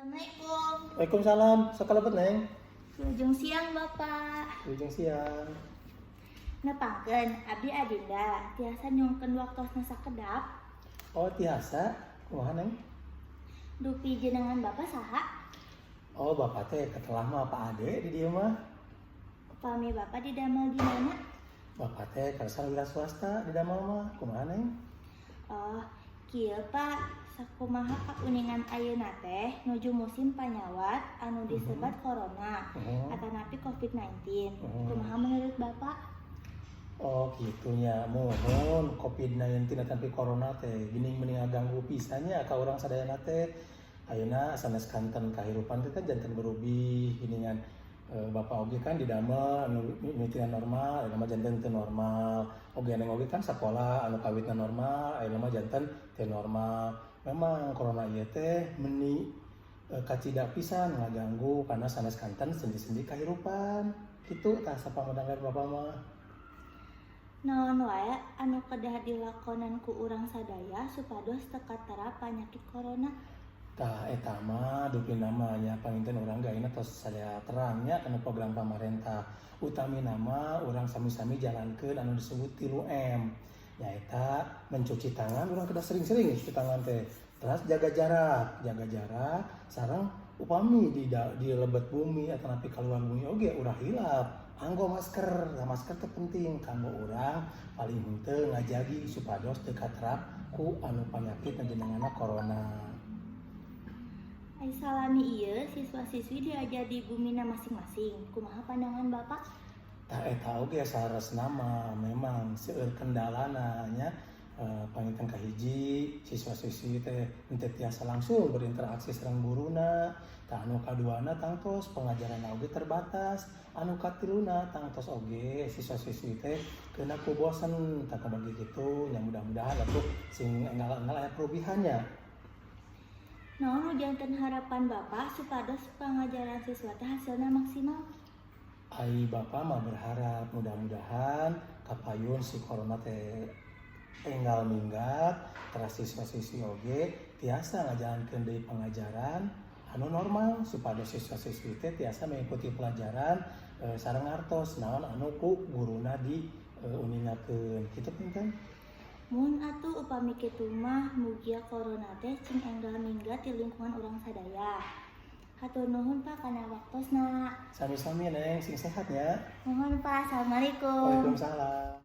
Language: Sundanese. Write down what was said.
Assalamualaikum. Waalaikumsalam. Sakalabat neng. Wilujeng siang Bapak. Wilujeng siang. Nepangkeun abdi adinda tiasa nyongkeun waktosna sakedap. Oh tiasa. Kumaha neng? Dupi jenengan Bapak saha? Oh bapak teh ketelah mah Pak Ade di dieu mah. Upami Bapak didamel di mana? Bapak teh karsan wira swasta di damel mah. Kumaha neng? Oh, kieu Pak, sakumaha kauningan ayeuna teh nuju musim panyawat anu disebat corona atanapi COVID-19. Kumaha menurut Bapak? Oh gitunya. Mohon COVID-19 tapi corona teh geuning mending ngaganggu pisannya ka urang sadayana teh. Ayeuna sanes kanten kahirupan teh kan janten berubih geuningan Bapak oge kan di damel anu mimitina normal, ayeuna mah janten teu normal. Oge neng oge kan sakola anu kawitna normal, ayeuna mah janten teu normal. Memang corona ieu teh meuni kacida pisan ngaganggu karena sanes kanten sendi-sendi kahirupan. Kitu tah sapangudangan Bapak mah. Naon wae anu kedah dilakonan ku urang sadaya supados teu katerap panyakit corona? Tah eta mah dupi namanya panginten urang ge ayeuna tos sadaya terangnya kana program pamarentah. Utamina mah urang sami-sami jalankeun anu disebut 3M. Nyaeta mencuci tangan, urang kedah sering-sering cuci tangan teh. Terus jaga jarak sareng upami di lebet bumi atau napi kaluar bumi oge urang hilap. Anggo masker, nah masker teh penting kanggo urang paling henteu ngajagi supados teu katerap ku anu panyakit jenenganna corona. Ai salami ieu siswa-siswi diajar di bumina masing-masing. Kumaha pandangan Bapak? Tah eta oge saresna mah memang seueur kendalana nya panginten kahiji siswa-siswi teh henteu tiasa langsung berinteraksi sareng guruna. Tah anu kaduana tangtos pengajaranna oge terbatas. Anu katiluna tangtos oge siswa-siswi teh keuna ku bosen tah kabagi kitu nya mudah-mudahan atuh sing enggal-enggal aya perubihannya. Naon nu janten harapan Bapak supados pangajaran siswa teh hasilna maksimal? Ai Bapak mah berharap mudah-mudahan kapayun si corona teh enggal minggat, teras siswa-siswi oge tiasa ngajalankeun deui pengajaran anu normal supados siswa-siswi teh tiasa mengikuti pelajaran sareng ngartos naon anu ku guruna di uningakeun. Kitu pinten? Mun atuh upami kitu mah mugia corona teh cing enggal minggat di lingkungan urang sadaya. Hatur nuhun Pak kana waktosna. Sami-sami neng sing sehat nya. Mohon Pak, Assalamualaikum. Waalaikumsalam.